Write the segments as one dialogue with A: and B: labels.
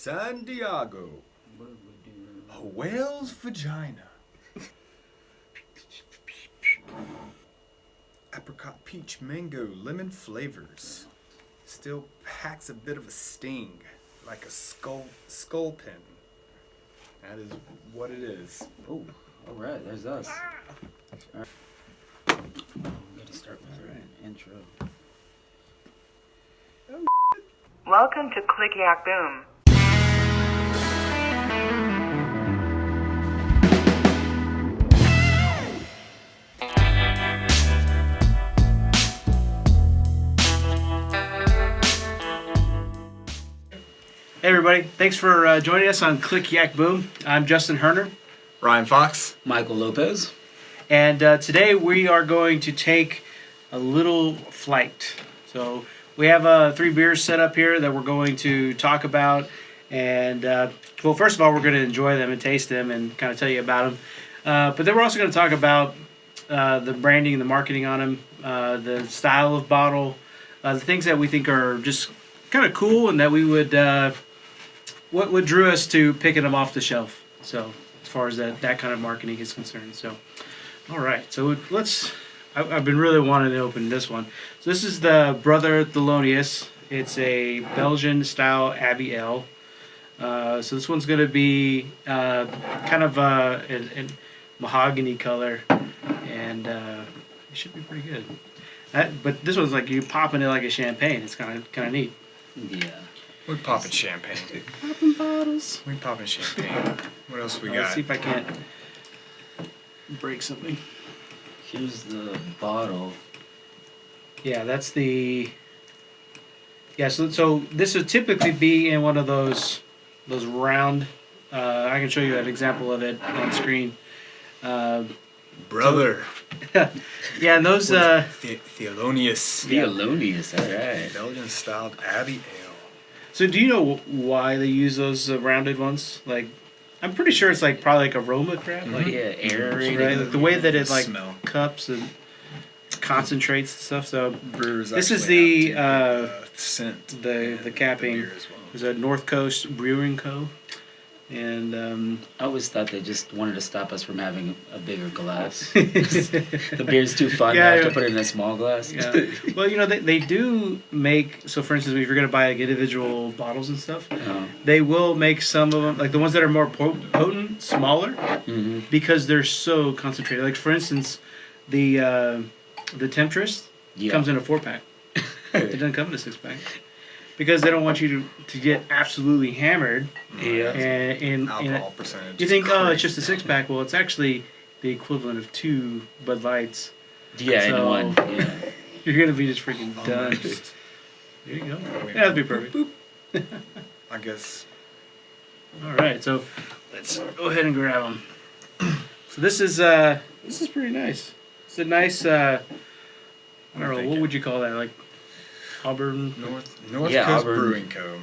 A: San Diego. A whale's vagina. Apricot, peach, mango, lemon flavors. Still packs a bit of a sting, like a Sculpin. That is what it is.
B: Oh, all right, there's us. All right. I'm gonna start with an intro.
C: Welcome to Click Yak Boom.
D: Hey everybody, thanks for joining us on Click Yak Boom. I'm Justin Hoerner.
A: Ryan Fox.
B: Michael Lopez.
D: And today we are going to take a little flight. So we have 3 beers set up here that we're going to talk about. And well, first of all, we're going to enjoy them and taste them and kind of tell you about them. But then we're also going to talk about the branding and the marketing on them, the style of bottle, the things that we think are just kind of cool and that we would... what drew us to picking them off the shelf. So as far as that kind of marketing is concerned. So, all right. So I've been really wanting to open this one. So this is the Brother Theolonius. It's a Belgian style Abbey Ale. So this one's going to be kind of in mahogany color, and it should be pretty good. But this one's like you popping it like a champagne. It's kind of neat.
B: Yeah.
A: We popping champagne.
D: Popping bottles.
A: We popping champagne. What else we got?
D: Let's see if I can't break something.
B: Here's the bottle.
D: Yeah, that's the... Yeah, so this would typically be in one of those round... I can show you an example of it on screen.
A: Brother.
D: Yeah, and those...
A: Theolonius.
B: Theolonius, all right.
A: Belgian styled Abbey Ale.
D: So do you know why they use those rounded ones? Like, I'm pretty sure it's like probably like aroma crap. Like,
B: Yeah, aerated.
D: right? Like the way that it like
A: Smell.
D: cups and concentrates and stuff. So
A: Brewers
D: this is
A: actually
D: the
A: have to, scent
D: the capping.
A: beer as well.
D: There's a North Coast Brewing Co. And
B: I always thought they just wanted to stop us from having a bigger glass. The beer's too fun.
D: Yeah,
B: I have
D: yeah.
B: to put it in a small glass.
D: yeah, well, you know they do make. So for instance, if you're gonna buy like individual bottles and stuff, they will make some of them like the ones that are more potent, smaller, because they're so concentrated. Like for instance, the Temptress comes in a 4-pack. It doesn't come in a 6-pack. Because they don't want you to get absolutely hammered.
B: Yeah.
D: And
A: Alcohol percentage.
D: you think,
A: is
D: oh, it's
A: crazy.
D: just a 6-pack. Well, it's actually the equivalent of 2 Bud Lights.
B: Yeah, in
D: So-
B: one. Yeah.
D: You're going to be just freaking done.
A: Almost.
D: There you go. Yeah, that'd be perfect.
A: I guess.
D: All right, so let's go ahead and grab them. So this is pretty nice. It's a nice, I don't know, what would you call that? Like Auburn?
A: North
B: Yeah,
A: Coast
B: Auburn.
A: Brewing Co.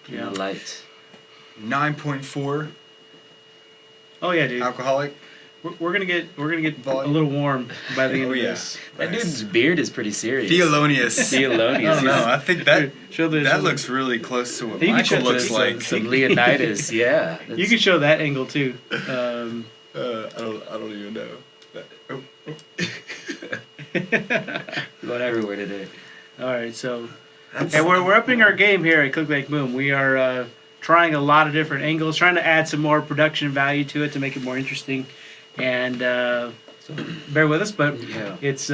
B: Yeah. Light.
A: 9.4
D: Oh yeah, dude.
A: alcoholic.
D: We're gonna get a
A: Volume.
D: little warm by the end
A: Oh,
D: of
A: yeah.
D: this.
B: That
A: Nice.
B: dude's beard is pretty serious.
A: Theolonius.
B: Theolonius.
A: I don't know. I think that
D: Show the-
A: that looks really close to what
D: You can show
A: Michael looks
D: this,
A: like.
B: Some Leonidas, yeah.
D: You can show that angle too.
A: I don't even know.
B: Going everywhere today.
D: All right, so and we're upping our game here at Click Like Boom. We are trying a lot of different angles, trying to add some more production value to it to make it more interesting. And so bear with us, but
B: Yeah.
D: it's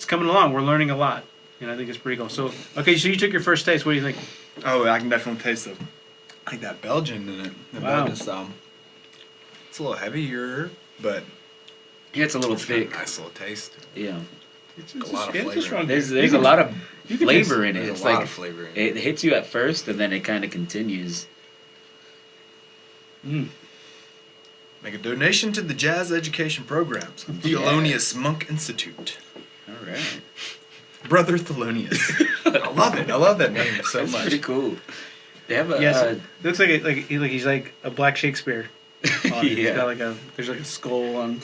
D: coming along. We're learning a lot, and I think it's pretty cool. So okay, so you took your first taste. What do you think?
A: Oh, I can definitely taste like that Belgian in it. The
D: Wow.
A: Belgian style. It's a little heavier, but
B: Yeah, it's a little
A: it's got a
B: thick.
A: nice little taste.
B: Yeah.
D: It's
A: a lot of
D: it's
A: flavor.
D: strong
B: There's
D: beer.
B: a lot of
D: you can
B: flavor
D: taste-
B: in it.
A: There's
B: It's
A: a lot
B: like
A: of flavor in
B: it hits you at first and then it kind of continues.
A: Make a donation to the jazz education programs. Theolonius Monk Institute.
B: All right.
A: Brother Theolonius. I love it. I love that name so
B: That's
A: much.
B: pretty cool. They have a
D: Yes, it looks like he's like a Black Shakespeare. On it. He's
B: Yeah.
D: got there's like a skull on.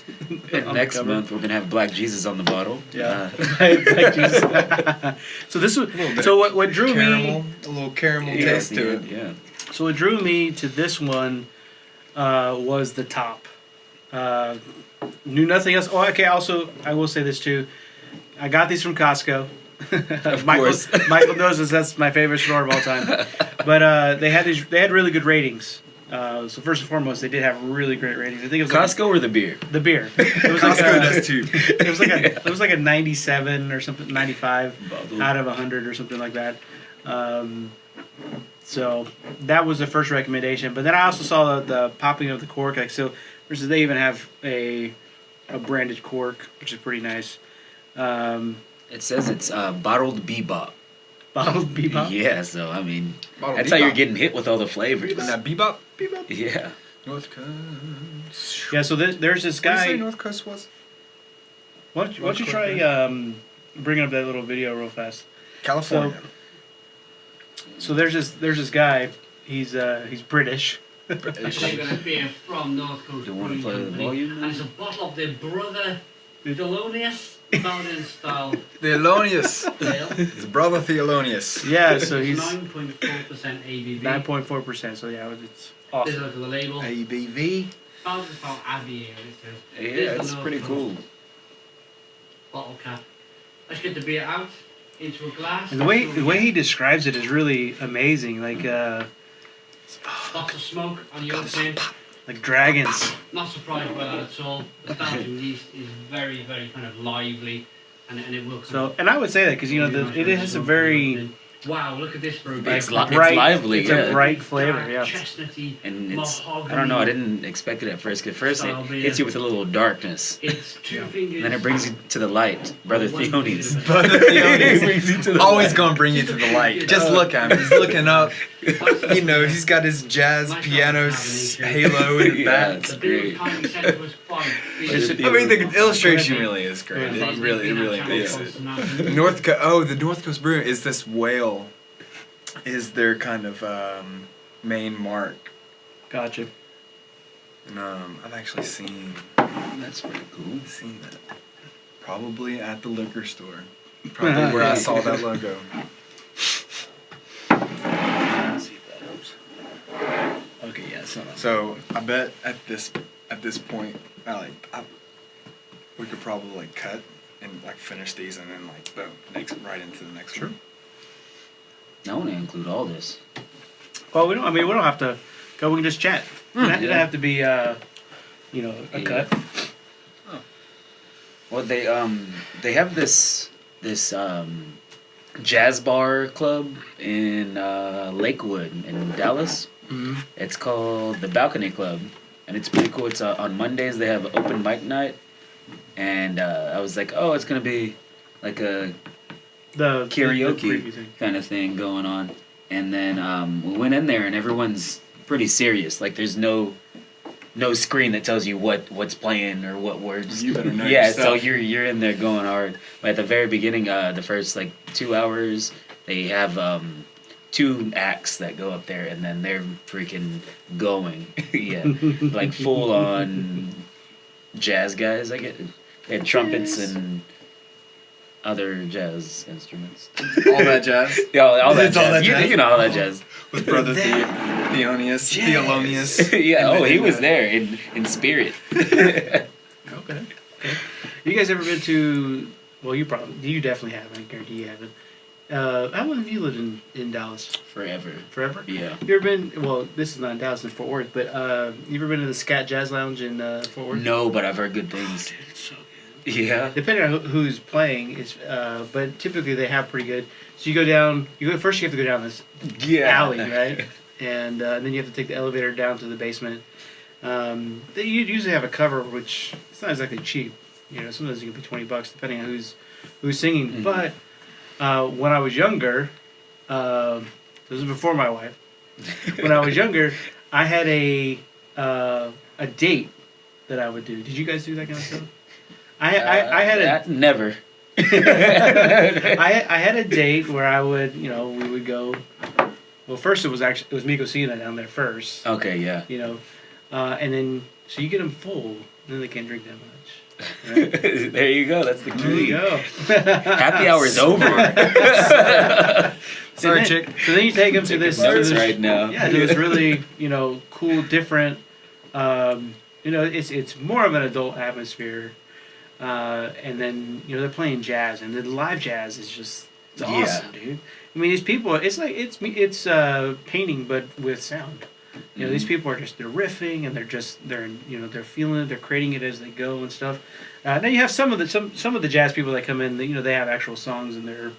B: and
D: on
B: next
D: the cover.
B: month we're gonna have Black Jesus on the bottle.
D: Yeah. Like Jesus. So this was. So what drew
A: caramel,
D: me.
A: a little caramel
B: Yeah,
A: taste to it.
B: yeah.
D: So what drew me to this one was the top. Knew nothing else. Oh, okay. Also, I will say this too. I got these from Costco.
B: Of
D: Michael,
B: course.
D: Michael knows this. That's my favorite store of all time. But they had really good ratings. So first and foremost, they did have really great ratings. I think it was
B: Costco or the beer?
D: the beer. It was
A: Costco does too.
D: It was like a 97 or something, 95 out of 100 or something like that. So that was the first recommendation. But then I also saw the popping of the cork. Like so, versus they even have a branded cork, which is pretty nice.
B: It says it's bottled bebop.
D: Bottled bebop.
B: Yeah, so I mean,
A: Bottled
B: that's how you're
A: Bebop.
B: getting hit with all the flavors.
A: And that bebop.
B: Yeah.
A: North Coast.
D: Yeah. So there's this
A: What did you say
D: guy.
A: North Coast was?
D: Why don't you try bringing up that little video real fast?
A: California.
D: So there's this guy. He's British.
A: British.
E: They're going to be from North Coast
B: Do you want to
E: Brewing
B: play the
E: Company,
B: volume?
E: and it's a bottle of the Brother Theolonius Mountain Style
A: Theolonius.
E: Ale.
A: It's Brother Theolonius.
D: Yeah, so
E: It's
D: he's
E: 9.4% ABV.
D: 9.4%. So yeah, it's
E: There's
D: awesome.
E: a look at the label.
A: ABV.
E: Found this from Abbey Ale, it says.
B: Yeah,
E: Here's the
B: it's
E: North
B: pretty
E: Coast
B: cool.
E: Bottle cap. Let's get the beer out into a glass.
D: And the way he describes it is really amazing. Like
E: Lots of smoke on the opening.
D: like dragons.
E: Not surprised by that at all. The Belgian yeast is very, very kind of lively, and it will.
D: So and I would say that because it has a very
E: Wow, look at this, bro.
B: It's
D: bright,
B: it's lively,
D: It's
B: yeah.
D: a bright flavor.
E: Dark,
D: Yeah.
E: chestnutty,
B: And it's,
E: mahogany.
B: I don't know, I didn't expect it at first. At first, it
E: Style beer.
B: hits you with a little darkness.
E: It's two fingers.
B: And then it brings you to the light. Brother
E: One
B: Theonius.
E: finger.
A: Brother
B: Brings you
A: Theolonius.
B: to the
A: Always
B: light.
A: gonna bring you to the light. Just look at him. He's looking up. You know, he's got his jazz piano halo in the
B: Yeah,
A: back.
B: it's
E: The beer
B: great.
E: was kind of said it was quite big.
A: I mean, the illustration really is great.
E: Yeah.
A: It really makes it.
E: Yeah.
A: The North Coast Brew is this whale. Is their kind of main mark.
D: Gotcha.
A: And, I've actually seen
B: That's pretty cool.
A: that probably at the liquor store. Probably where I saw that logo.
B: Let's see if that helps. Okay, yeah, it's not
A: So I bet at this point, we could probably like cut and like finish these and then like boom, right into the next one.
B: I want to include all this.
D: Well, we don't have to go. We can just chat. It doesn't have to be a cut.
B: Well, they have this jazz bar club in Lakewood in Dallas.
D: Mm-hmm.
B: It's called the Balcony Club, and it's pretty cool. It's on Mondays they have open mic night, and I was like, oh, it's gonna be like a
D: The
B: karaoke
D: preview thing.
B: kind of thing going on, and then we went in there and everyone's pretty serious. Like there's no screen that tells you what's playing or what words.
A: You better know
B: Yeah,
A: yourself.
B: so you're in there going hard. But at the very beginning, the first like 2 hours, they have 2 acts that go up there, and then they're freaking going. Yeah, like full on jazz guys. I get they had trumpets and other jazz instruments.
A: All that jazz.
B: Yeah, all that
A: It's all
B: jazz.
A: that
B: You
A: jazz?
B: know all that jazz.
A: With Brother Theonius.
B: Yeah,
A: And
B: oh, he
A: then,
B: was there in spirit.
D: Okay. You guys ever been to? Well, you definitely haven't. I guarantee you haven't. How long have you lived in Dallas?
B: Forever.
D: Forever.
B: Yeah.
D: You ever been? Well, this is not in Dallas, in Fort Worth, but you ever been to the Scat Jazz Lounge in Fort Worth?
B: No, but I've heard good things.
D: Dude, it's so good.
B: Yeah.
D: Depending on who's playing, but typically they have pretty good. So you go down. First. You have to go down this alley, right? And then you have to take the elevator down to the basement. They usually have a cover, which it's not exactly cheap. You know, sometimes it can be $20 depending on who's singing.
B: Mhm.
D: But when I was younger, this was before my wife. When I was younger, I had a date that I would do. Did you guys do that kind of stuff? I had
B: never.
D: I had a date where I would, we would go. Well, first it was Miko Sina down there first,
B: Okay, yeah.
D: and then so you get them full, then they can't drink that much. Right?
B: There you go. That's the
D: There you
B: key.
D: go.
B: Happy hour's over.
A: Sorry,
D: then,
A: chick.
D: So then you take them to this.
B: Notes right now.
D: Yeah, to this really cool, different. It's more of an adult atmosphere, and then they're playing jazz, and the live jazz is just awesome, dude. I mean, these people, it's like it's painting but with sound. These people are they're riffing and they're feeling it, they're creating it as they go and stuff. Then you have some of the jazz people that come in. They have actual songs and their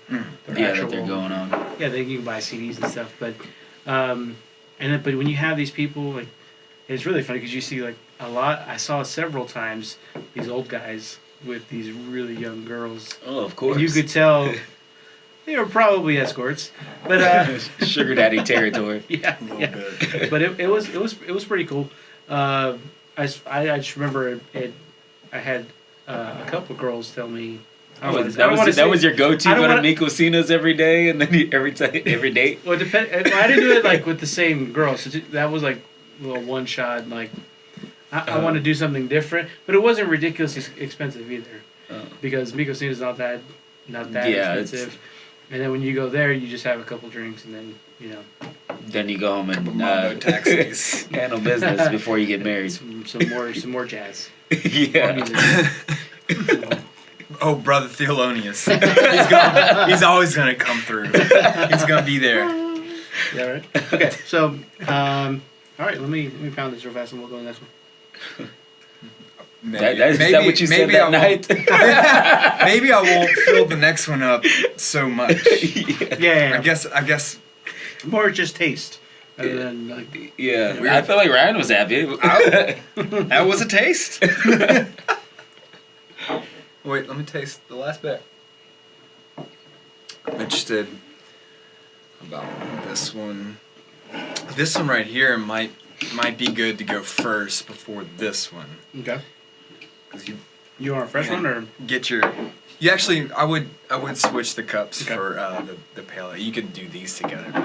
D: actual,
B: that they're going on.
D: Yeah, you can buy CDs and stuff. But but when you have these people, like, it's really funny because you see like a lot. I saw several times these old guys with these really young girls.
B: Oh, of course.
D: And you could tell. They were probably escorts, but
B: sugar daddy territory.
D: Yeah. But it was pretty cool. I just remember it. I had a couple girls tell me.
B: That was your go-to. Go to Micosinas every day, and then every date.
D: Well, I didn't do it like with the same girls. So that was like a little one shot. Like I want to do something different, but it wasn't ridiculously expensive either, because Micosinas is not that expensive. And then when you go there, you just have a couple drinks, and then
B: Then you go home and
A: taxis.
B: handle business before you get married.
D: Some more jazz.
B: Yeah.
D: More music.
A: Oh, Brother Theolonius. He's always gonna come through. He's gonna be there.
D: Yeah, right. Okay, so all right, let me pound this real fast, and we'll go to the next one.
B: Is that what you said that night?
A: Maybe I won't fill the next one up so much.
D: Yeah.
A: I guess.
D: More just taste. Other than like.
B: Yeah. I feel like Ryan was happy.
A: That was a taste. Wait, let me taste the last bit. I'm interested about this one. This one right here might be good to go first before this one.
D: Okay. You want a fresh one or
A: get your? You actually, I would switch the cups for the pale ale. You could do these together, but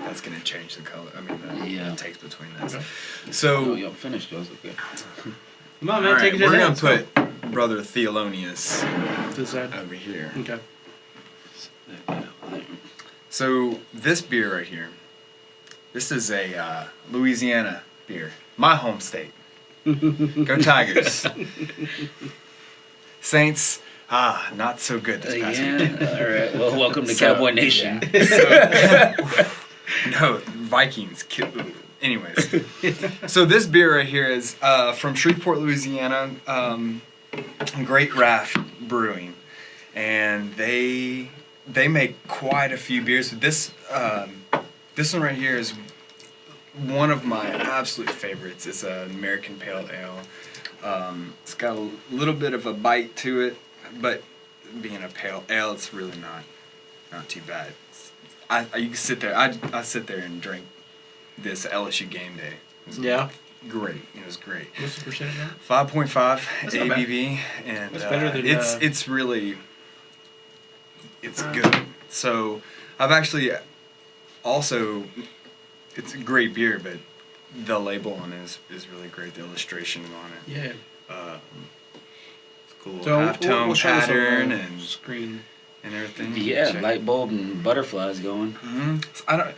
A: that's gonna change the color. I mean, the taste between those.
D: Okay.
A: So
B: y'all finished those, okay?
D: Come on, man,
A: all right,
D: take it.
A: we're gonna put Brother Theolonius
D: to the side
A: over here.
D: Okay.
A: So this beer right here, this is a Louisiana beer, my home state. Go Tigers. Saints, not so good this past weekend.
B: All right. Well, welcome to Cowboy Nation.
A: Yeah. No, Vikings. Anyways, so this beer right here is from Shreveport, Louisiana. Great Raft Brewing, and they make quite a few beers. This one right here is one of my absolute favorites. It's an American Pale Ale. It's got a little bit of a bite to it, but being a pale ale, it's really not too bad. You can sit there. I sit there and drink this LSU game day. It was great. It was great.
D: What's the percentage now?
A: 5.5 ABV, and
D: that's better than
A: it's really good. So I've actually also. It's a great beer, but the label on it is really great. The illustration on it.
D: Yeah.
A: It's cool.
D: So
A: halftone
D: we'll show this on
A: pattern
D: the
A: and
D: screen
A: and everything.
B: Yeah,
A: Check.
B: light bulb and butterflies going.
A: Mm-hmm. I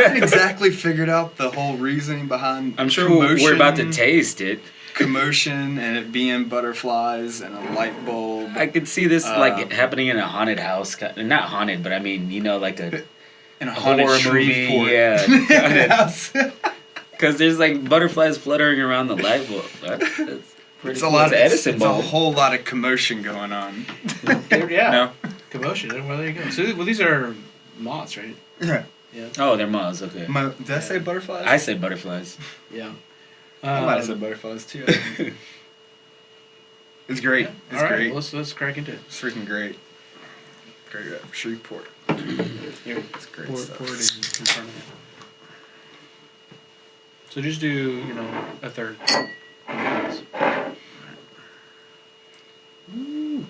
A: haven't exactly figured out the whole reasoning behind.
B: I'm sure we're about to taste it.
A: Commotion and it being butterflies and a light bulb.
B: I could see this like happening in a haunted house. Not haunted, but I mean, like a.
A: In a haunted
B: horror
A: Shreveport.
B: movie, yeah. Because there's like butterflies fluttering around the light bulb. That's pretty
A: It's
B: cool.
A: a lot.
B: It's
A: It's a whole lot of commotion going on.
D: Yeah.
A: No.
D: Commotion. Well, there you go. So, these are moths, right?
A: Yeah.
D: Yeah.
B: Oh, they're moths. Okay.
A: Did I say butterflies?
B: I say butterflies.
D: Yeah.
A: I might have said butterflies too. It's great. It's
D: all right.
A: great.
D: Well, let's crack into it.
A: It's freaking great. Great Shreveport.
D: Here,
A: It's great
D: pour
A: stuff.
D: it in front of you. So just do a third. Ooh.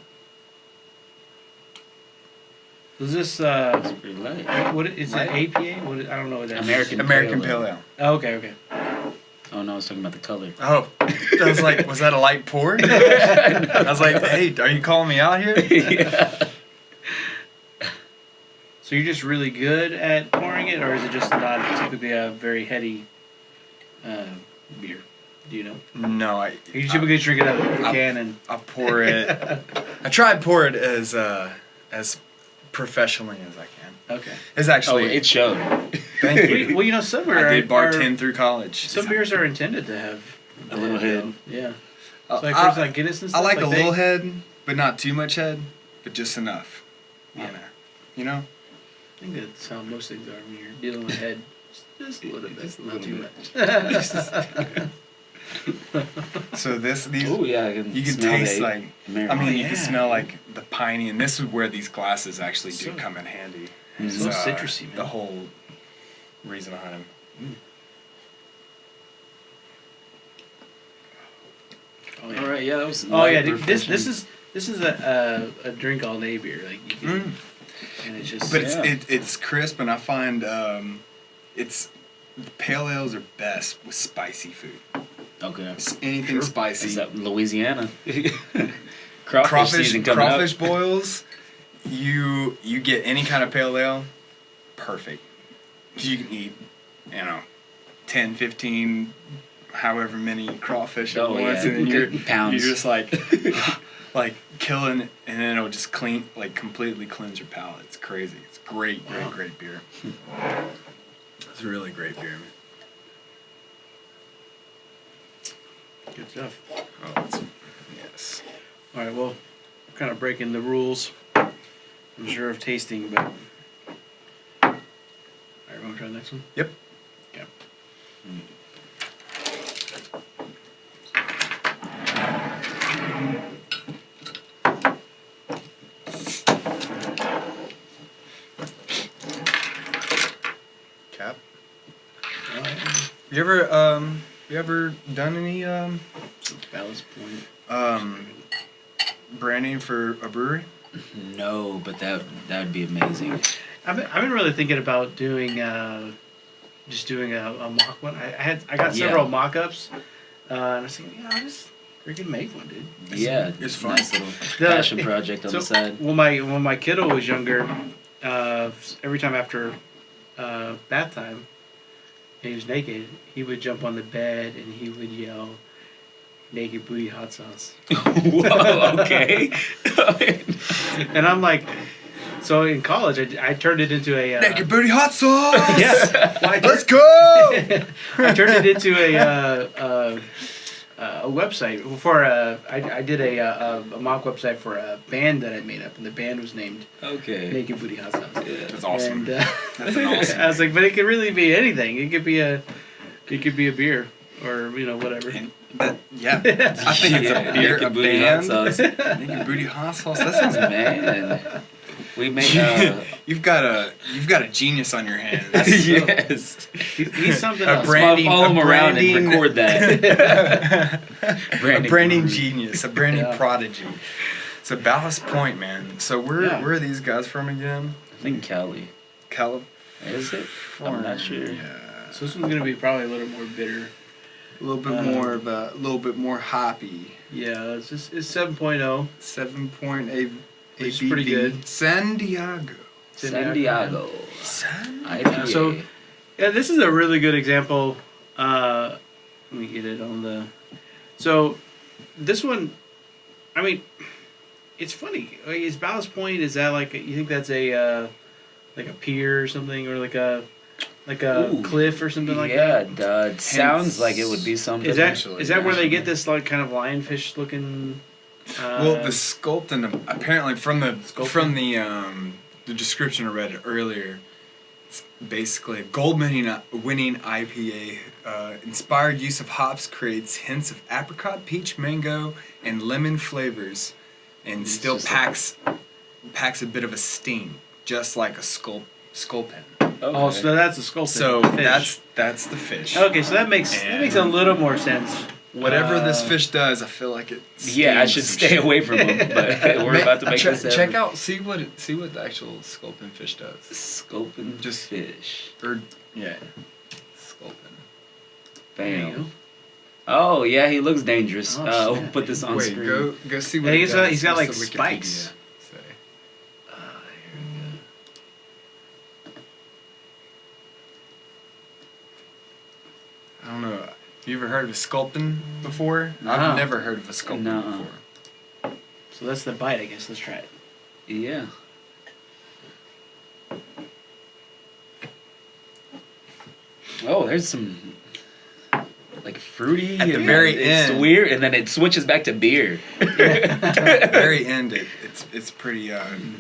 D: Is this
B: It's pretty light.
D: what is it? APA? I don't know what that is.
A: American Pale Ale.
D: Oh, okay.
B: Oh no, I was talking about the color.
A: Oh, I was like, was that a light pour? I was like, hey, are you calling me out here?
B: Yeah.
D: So you're just really good at pouring it, or is it just not typically a very heady beer? Do you know?
A: No,
D: You typically drink it out of a can and.
A: I pour it. I try to pour it as professionally as I can.
D: Okay.
A: It's actually.
B: it showed.
A: Thank you.
D: Well, some beer
A: I did bartend through college.
D: Some beers are intended to have
B: A little head.
D: Yeah.
A: Uh,
D: So like
A: I-
D: first like Guinness and
A: I
D: stuff.
A: like a little head, but not too much head, but just enough.
D: Yeah.
A: You know?
D: I think that's how most things are when you're dealing with head. Just a little bit,
A: Just a
D: not
A: little
D: too
A: bit.
D: much.
A: So these
B: Oh yeah, I can
A: you can
B: smell
A: taste
B: the
A: like
B: American.
A: I mean you
D: yeah.
A: can smell like the piney, and this is where these glasses actually do
D: So-
A: come in handy.
B: It's
D: so
A: It's,
D: citrusy, man.
A: The whole reason behind them.
D: Oh yeah.
B: All right, yeah, that was.
D: Oh yeah,
B: light,
D: dude, this
B: refreshing.
D: is a drink all day beer. Like you can, and it's just.
A: But
B: Yeah.
A: it's crisp, and I find it's the pale ales are best with spicy food.
B: Okay.
A: It's anything spicy.
B: Is that Louisiana? Crawfish season coming
A: crawfish
B: up.
A: boils. You get any kind of pale ale, perfect. You can eat, 10, 15, however many crawfish at
B: Oh,
A: once,
B: yeah.
A: and then you're
B: Pounds.
A: just like killing it, and then it'll just completely cleanse your palate. It's crazy. It's great beer. It's a really great beer.
D: Good stuff.
A: Oh, yes.
D: All right, well, we're kind of breaking the rules. I'm sure of tasting, but. All right, want to try the next one?
A: Yep.
D: Okay.
A: Cap.
D: All right.
A: You ever done any
D: So Ballast Point.
A: branding for a brewery?
B: No, but that would be amazing.
D: I've been really thinking about doing just doing a mock one. I got several
B: Yeah.
D: mock-ups, and I was thinking, I'll just freaking make one, dude.
B: Yeah,
A: it's fun.
B: nice little
D: The-
B: passion project on
D: So
B: the side.
D: when my kiddo was younger, every time after bath time, and he was naked, he would jump on the bed and he would yell, "Naked booty hot sauce."
B: Whoa, okay.
D: And I'm like, so in college, I turned it into a
A: Naked booty hot sauce.
D: yeah. Well,
A: Let's go.
D: I turned it into a website for I did a mock website for a band that I made up, and the band was named
B: Okay.
D: Naked Booty Hot Sauce.
A: That's awesome.
D: And,
A: That's an awesome.
D: I was like, but it could really be anything. It could be a beer or whatever.
A: And yeah, I think it's a beer, a
B: Naked booty hot
A: band.
B: sauce.
A: Naked booty hot sauce. That sounds
B: Man, we made.
A: You've got a genius on your hands.
B: Yes.
D: He's something
A: A
D: else.
A: branding-
B: Follow him around and
A: branding-
B: record that.
A: A branding genius, a branding
D: Yeah.
A: prodigy. So Ballast Point, man. So where
D: Yeah.
A: are these guys from again?
B: I think Cali.
A: California.
B: Is it? I'm not sure.
A: Yeah.
D: So this one's gonna be probably a little more bitter.
A: A little bit more of a little bit more hoppy.
D: Yeah, it's 7.0.
A: 7.8
D: Which is pretty good.
A: San Diego.
B: San Diego.
A: San
B: IPA.
D: So, yeah, this is a really good example. Let me get it on the. So, this one, I mean, it's funny. Like, is Ballast Point? Is that like you think that's a like a pier or something, or like a
B: Ooh.
D: cliff or something like
B: yeah,
D: that?
B: it sounds like it would be something.
D: Is that
A: Potentially,
D: where they
A: yeah.
D: get this like kind of lionfish looking?
A: Well, the Sculpin apparently from the
D: Sculpin?
A: the description I read earlier, it's basically a gold-winning IPA. Inspired use of hops creates hints of apricot, peach, mango, and lemon flavors, and
B: It's
A: still
B: just
A: packs a bit of a sting, just like a Sculpin.
B: Okay.
D: Oh, so that's a sculpin.
A: So
D: fish.
A: that's the fish.
D: Okay, so that makes a little more sense.
A: Whatever this fish does, I feel like it.
B: Yeah, I
A: stings
B: should
A: some
B: stay
A: shit.
B: away from them. But we're about to make
A: check,
B: this
A: check
B: happen.
A: out, see what the actual Sculpin fish does.
B: Sculpin
A: Just-
B: fish.
A: Or yeah, Sculpin.
D: There you go.
B: Bam. Oh yeah, he looks dangerous.
D: Oh,
B: we'll
D: snap.
B: put this on
A: Wait,
B: screen.
A: go see what
D: Yeah,
A: it
D: he's
A: does.
D: he's got
A: What's
D: like
A: the
D: spikes.
A: Wikipedia say? I don't know. Have you ever heard of a Sculpin before?
D: No.
A: I've never heard of a Sculpin
B: Nuh-uh.
A: before.
D: So that's the bite, I guess. Let's try it.
B: Yeah. Oh, there's some like fruity.
A: At the
B: and
A: very
B: it's
A: end.
B: weird, and then it switches back to beer.
A: At the very end, it's pretty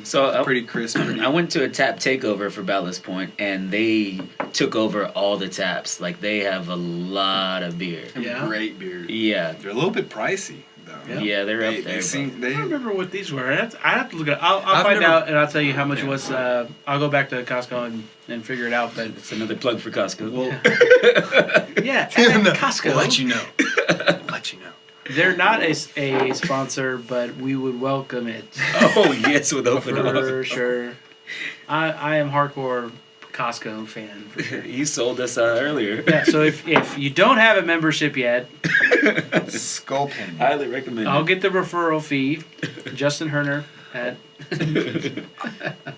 B: So
A: pretty crisp.
B: I went to a tap takeover for Ballast Point, and they took over all the taps. Like they have a lot of beer.
D: Yeah.
A: Great beer.
B: Yeah,
A: They're a little bit pricey though.
B: yeah, they're up there.
A: They
B: but-
A: seem,
D: I
A: they,
D: don't remember what these were. I have to look it up. I'll
A: I've
D: find
A: never-
D: out and I'll tell you how much it
A: Yeah.
D: was. I'll go back to Costco and figure it out. But
B: It's another plug for Costco.
A: well,
D: yeah, and at Costco.
A: We'll let you know. Let you know.
D: They're not a sponsor, but we would welcome it
B: Oh yes, with open arms.
D: for sure. I am hardcore Costco fan for sure.
B: You sold us earlier.
D: Yeah, so if you don't have a membership yet,
A: Sculpin.
B: Highly recommend.
D: I'll get the referral fee. Justin Hoerner at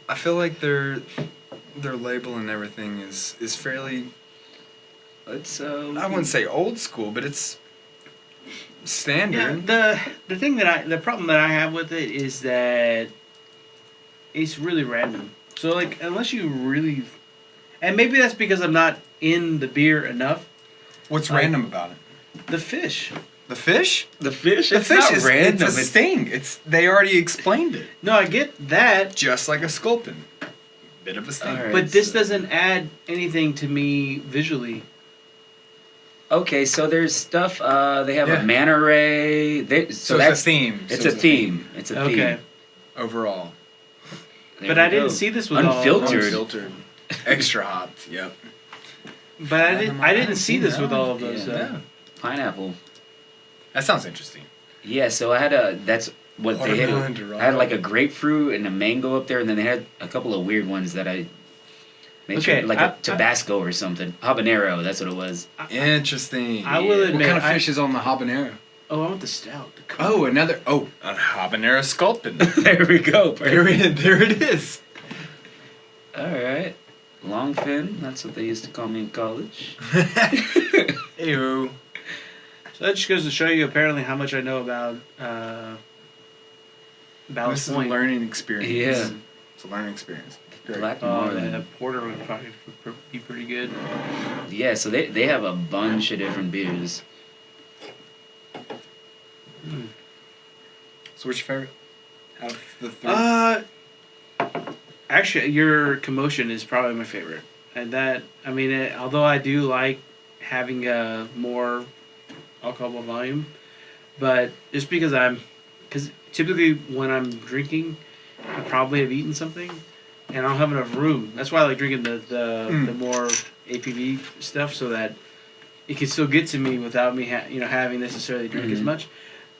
A: I feel like their label and everything is fairly.
B: It's
A: I wouldn't say old school, but it's standard.
D: yeah. The problem that I have with it is that it's really random. So like unless you really, and maybe that's because I'm not in the beer enough.
A: What's random about it?
D: The fish.
A: The fish?
B: the fish.
A: The
B: It's
A: fish
B: not
A: is
B: random.
A: It's a sting. They already explained it.
D: No, I get that,
A: Just like a Sculpin. Bit of a sting.
B: Alright.
D: but this
B: so-
D: doesn't add anything to me visually.
B: Okay, so there's stuff. They have
A: Yeah.
B: a manta ray.
A: So
B: that's
A: it's a theme.
B: It's
A: So
B: a theme. It's a
D: Okay.
B: theme.
A: Overall.
B: There
D: But
B: we
D: I didn't
B: go.
D: see this with all-
B: unfiltered.
A: Unfiltered. Extra hopped. Yep.
D: But I didn't see this with all of those.
B: Yeah. Pineapple.
A: That sounds interesting.
B: Yeah, so I had that's what they had.
A: Watermelon, Dorado.
B: I had like a grapefruit and a mango up there, and then they had a couple of weird ones that I made
D: Okay,
B: sure, like a Tabasco or something. Habanero, that's what it was.
A: Interesting.
D: I will
A: What
D: admit,
A: kind of fish is on the habanero?
D: Oh, I want the stout.
A: A habanero Sculpin.
B: There we go.
A: there it is.
B: All right. Longfin, that's what they used to call me in college.
A: Ew.
D: So that just goes to show you apparently how much I know about Ballast
A: This is a
D: Point.
A: learning experience.
B: Yeah.
A: It's a learning experience. Great.
B: Black
D: Oh,
B: Marlin.
D: the porter would probably be pretty good.
B: Yeah, so they have a bunch of different beers.
A: So what's your favorite? Out of the three?
D: Actually, your Commotion is probably my favorite, and that I mean, although I do like having a more alcohol by volume, but just because typically when I'm drinking, I probably have eaten something, and I don't have enough room. That's why I like drinking the more APV stuff, so that it can still get to me without me having necessarily drink as much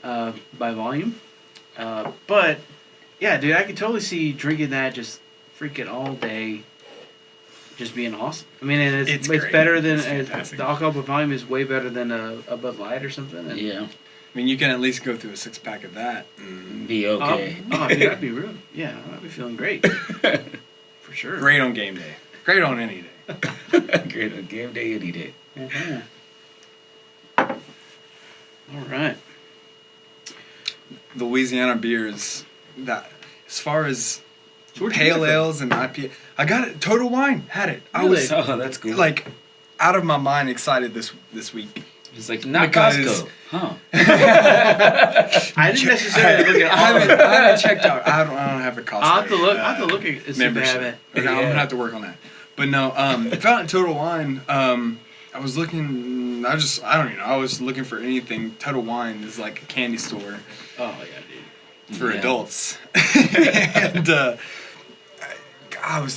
D: by volume. But yeah, dude, I could totally see drinking that just freaking all day, just being awesome. I mean, and it's
A: great.
D: better than
A: It's fantastic.
D: the alcohol by volume is way better than a Bud Light or something. And
B: Yeah.
A: I mean, you can at least go through a 6-pack of that.
B: Be okay.
D: Oh, dude, I'd be real. Yeah, I'd be feeling great for sure.
A: Great on game day. Great on any day.
B: Great on game day, any day.
D: Mhm. All right.
A: The Louisiana beers, that as far as
D: So where'd you get it
A: pale
D: from?
A: ales and IPA, I got it. Total Wine had it. I
D: Really?
A: was
B: Oh, that's cool.
A: like out of my mind excited this week.
B: It's like not
A: Because-
B: Costco, huh?
D: I didn't necessarily look at
A: I
D: all of
A: haven't,
D: it.
A: I haven't checked out. I don't have a Costco.
D: I'll have to look. I'll have to look at see if they
A: membership.
D: have it.
A: Okay, I'm
B: Yeah.
A: gonna have to work on that. But no, I found it Total Wine. I was looking. I don't even know. I was looking for anything. Total Wine is like a candy store
D: Oh yeah, dude.
A: for
B: Yeah.
A: adults, and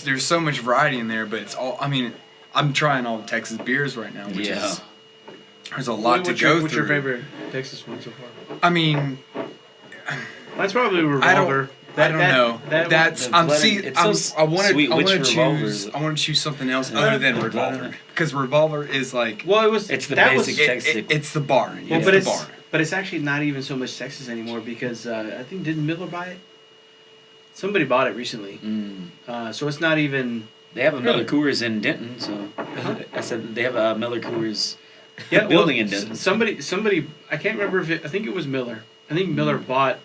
A: there's so much variety in there. But it's all. I mean, I'm trying all the Texas beers right now, which
B: Yeah.
A: is there's a lot to
D: What's
A: go
D: What's
A: through.
D: your favorite Texas one so far?
A: I mean,
D: That's probably
A: I
D: Revolver.
A: don't know.
D: That
A: That's
B: the
A: I'm
B: blended-
A: see.
B: it's
A: I'm,
B: so
A: I want to.
B: sweet.
A: I
B: Which
A: want to
B: Revolver
A: choose.
B: is it?
A: I want to choose something else other than
B: Revolver.
A: Revolver because Revolver is like
D: well, it was.
B: It's the
D: that
B: basic
D: Was,
B: Texas.
A: it's the bar.
D: well,
A: it's
D: but
A: the
D: it's
A: bar.
D: but it's actually not even so much Texas anymore because I think didn't Miller buy it? Somebody bought it recently, so it's not even.
B: They have a Miller Coors in Denton, so I said they have a Miller Coors
D: Yeah,
B: building
D: well,
B: industry.
D: Somebody. I can't remember if I think it was Miller. I think Miller bought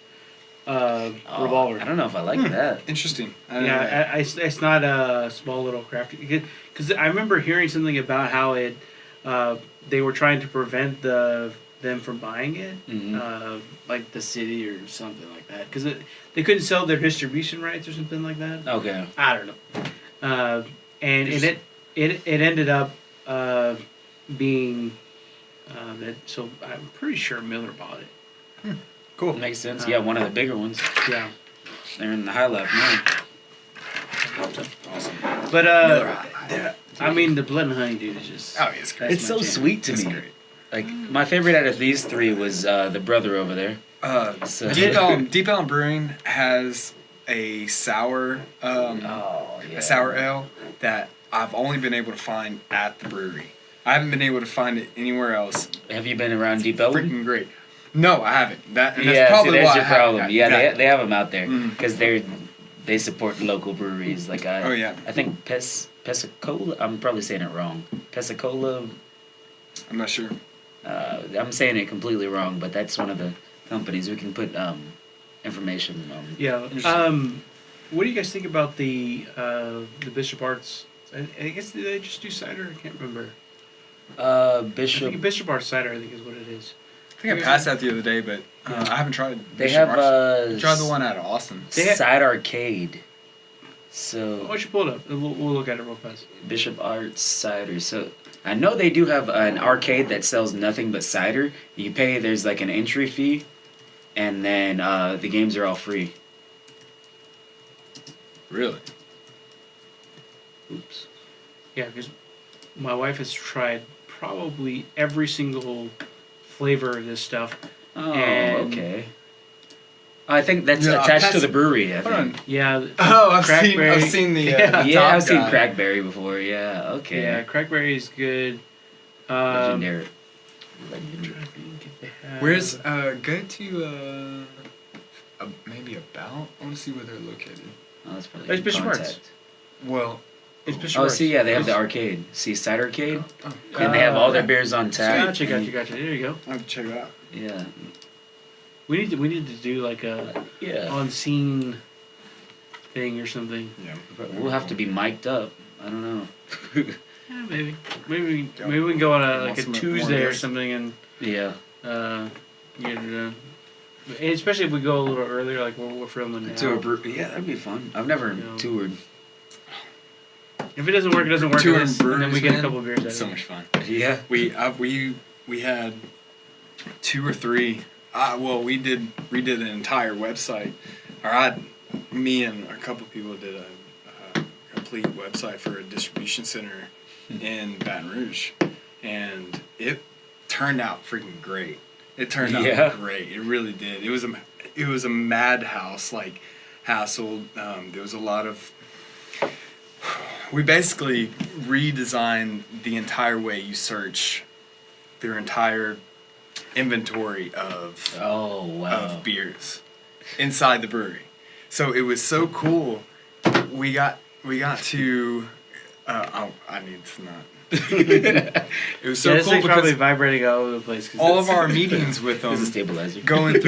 D: revolver.
B: I don't know if I like that.
A: Interesting. I don't know.
D: Yeah, it's not a small little crafty. Because I remember hearing something about how it, they were trying to prevent them from buying it, like the city or something like that, because they couldn't sell their distribution rights or something like that.
B: Okay.
D: I don't know. And it ended up being that. So I'm pretty sure Miller bought it.
A: Cool.
B: Makes sense. Yeah, one of the bigger ones.
D: Yeah.
B: They're in the high left now.
A: Awesome.
D: But
A: Yeah.
D: I mean, the blood and honey dude is just.
A: Oh, it's great.
D: that's
B: It's
D: my
B: so
D: jam.
B: sweet to
A: It's
B: me.
A: great.
B: Like my favorite out of these three was the brother over there. So-
A: Deep Elm Brewing has a sour, a sour ale that I've only been able to find at the brewery. I haven't been able to find it anywhere else.
B: Have you been around Deep Elm?
A: Freaking great. No, I haven't. And that's
B: Yeah,
A: probably
B: see, that's
A: why
B: your
A: I haven't
B: problem.
A: got-
B: Yeah,
A: got-
B: they have them out there
A: Mm.
B: because they support local breweries. Like
A: Oh, yeah.
B: I think Pensacola. I'm probably saying it wrong. Pensacola.
A: I'm not sure.
B: I'm saying it completely wrong, but that's one of the companies we can put information on.
D: Yeah.
A: Interesting.
D: What do you guys think about the Bishop Arts? I guess did they just do cider? I can't remember. I
B: Bishop.
D: think Bishop Arts cider. I think is what it is.
A: I think I passed that the other day, but I haven't tried.
B: They
A: Bishop
B: have
A: Arts. I tried the one out of Austin.
D: They have-
B: Side Arcade.
D: Why
B: So
D: don't you pull it up? We'll look at it real fast.
B: Bishop Arts cider. So I know they do have an arcade that sells nothing but cider. You pay. There's like an entry fee, and then the games are all free.
A: Really?
B: Oops.
D: Yeah, because my wife has tried probably every single flavor of this stuff.
B: Oh,
D: And-
B: okay. I think that's
A: Yeah,
B: attached to
A: pass-
B: the brewery. I
A: Hold
B: think.
A: on.
D: Yeah.
A: Oh, I've
D: Crackberry.
A: seen the
D: Yeah.
B: Yeah,
A: top
B: I've seen
A: guy.
B: Crackberry before. Yeah, okay.
D: Yeah, crackberry is good.
B: Legendary.
D: I'm trying to think if they have-
A: Where's go to maybe about? I want to see where they're located.
B: Oh, that's probably
D: There's
B: in
D: Bishop Arts.
B: contact.
A: Well,
D: It's Bishop
B: Oh,
D: Arts.
B: see, yeah, they have the arcade. See, Side Arcade,
A: oh,
B: and they have all their
A: yeah.
B: beers on tap.
D: Gotcha. There you go.
A: I'll have to check it out.
B: Yeah,
D: We need to do like a
B: yeah.
D: on scene thing or something.
A: Yeah,
B: We'll have to be mic'd up. I don't know.
D: Yeah, maybe we can go on a like a
A: Want some more
D: Tuesday
A: of
D: or
A: this?
D: something and
B: Yeah.
D: get it done. And especially if we go a little earlier, like we're filming now.
B: To a yeah, that'd be fun. I've never
D: Yeah.
B: toured.
D: If it doesn't work, it doesn't work.
A: Touring
D: with us, and then we
A: breweries,
D: get a
A: man.
D: couple of beers out
A: It's so
D: of it.
A: much fun.
B: Yeah.
A: We had 2 or 3. Well, we redid an entire website, or me and a couple people did a complete website for a distribution center in Baton Rouge, and it turned out freaking great. It turned out
B: Yeah.
A: great. It really did. It was a madhouse like hassle. There was a lot of. We basically redesigned the entire way you search their entire inventory of
B: Oh wow.
A: of beers inside the brewery. So it was so cool. We got to. I need to not. It was so
D: Yeah, this
A: cool
D: thing's probably
A: because
D: vibrating all over the place. 'cause
A: all
D: it's-
A: of our meetings with
B: There's a
A: them,
B: stabilizer.
A: going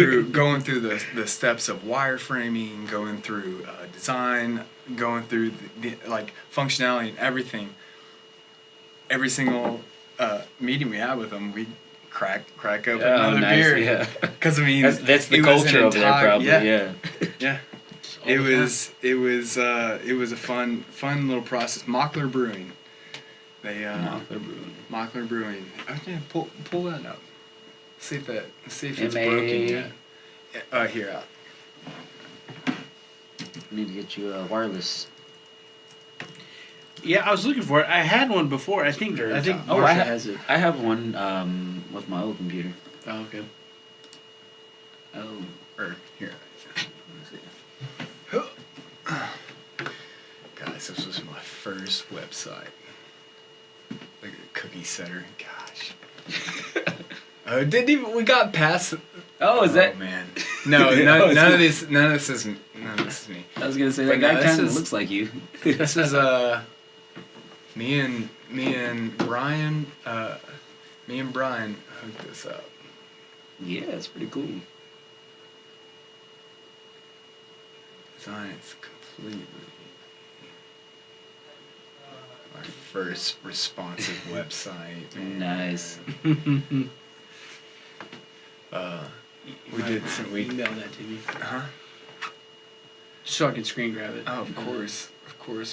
A: through the steps of wireframing, going through design, going through the like functionality and everything. Every single meeting we had with them, we crack open
B: Oh,
A: another
B: nice,
A: beer.
B: yeah.
A: Because I mean,
B: That's the
A: it was an
B: culture over there,
A: entire-
B: probably.
A: Yeah,
B: Yeah.
A: It was a fun little process. Mockler Brewing. They Mockler Brewing. Oh, yeah, pull that up. See if it's
B: MA.
A: broken yet. Here.
B: Need to get you a wireless.
D: Yeah, I was looking for it. I had one before. I think
A: Oh,
D: Marsha
B: I
D: has it.
B: I have one with my old computer.
D: Oh, okay.
A: Oh, or here. Guys, this was my first website. Look at the cookie setter. Gosh. We got past.
B: Oh, is that?
A: Man. No, none of this is me.
B: I was gonna say
A: But
B: that guy
A: no, this
B: kind of
A: is-
B: looks like you.
A: This is me and Brian. Me and Brian hooked this up.
B: Yeah, it's pretty cool.
A: Designed completely. Our first responsive website. Man.
B: Nice.
A: We did some. We
D: email that to me
A: huh?
D: so I can screen grab it.
A: Oh, of course,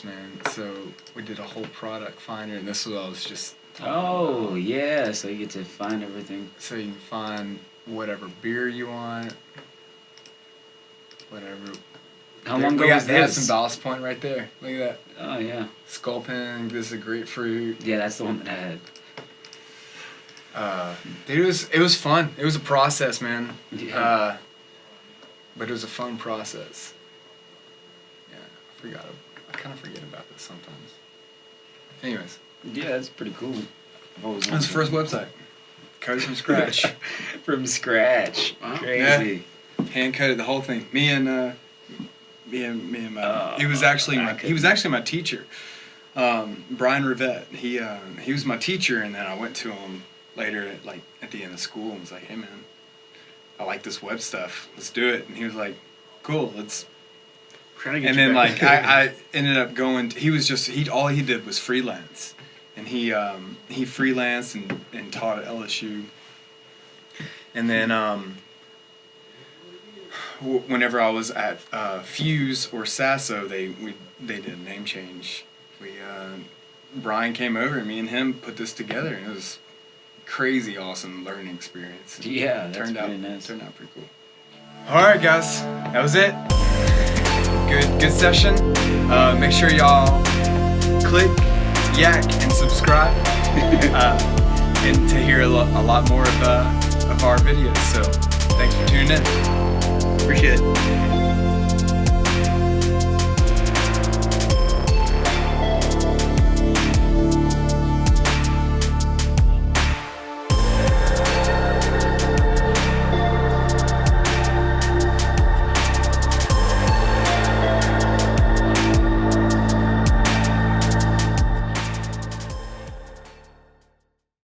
A: man. So we did a whole product finder, and this was just.
B: Oh, yeah, so you get to find everything.
A: So you can find whatever beer you want. Whatever.
B: How long ago
A: we
B: was
A: got, they have
B: this?
A: some Ballast Point right there. Look at that.
B: Oh, yeah.
A: Sculpin. This is a grapefruit.
B: Yeah, that's the one that I had.
A: Dude, it was fun. It was a process, man.
B: Yeah.
A: But it was a fun process. Yeah, I kind of forget about this sometimes. Anyways,
B: Yeah, that's pretty cool.
A: that's the first website. Coded from scratch.
B: From scratch.
D: Wow.
B: Crazy.
A: Hand coded the whole thing. Me and my.
B: Oh,
A: he was actually
B: I
A: my teacher. Brian Rivette. He was my teacher, and then I went to him later at the end of school and was like, "Hey man, I like this web stuff. Let's do it." And he was like, "Cool, let's."
D: Trying to get
A: And
D: you
A: then
D: back.
A: I ended up going. All he did was freelance, and he freelanced and taught at LSU. And then whenever I was at Fuse or Sasso, they did a name change. Brian came over and me and him put this together, and it was crazy awesome learning experience.
B: Yeah, that's
A: turned
B: pretty
A: out
B: nice.
A: Turned out pretty cool. All right, guys, that was it. Good session. Make sure y'all click, yak, and subscribe, and to hear a lot more of our videos. So thanks for tuning in.
D: Appreciate it.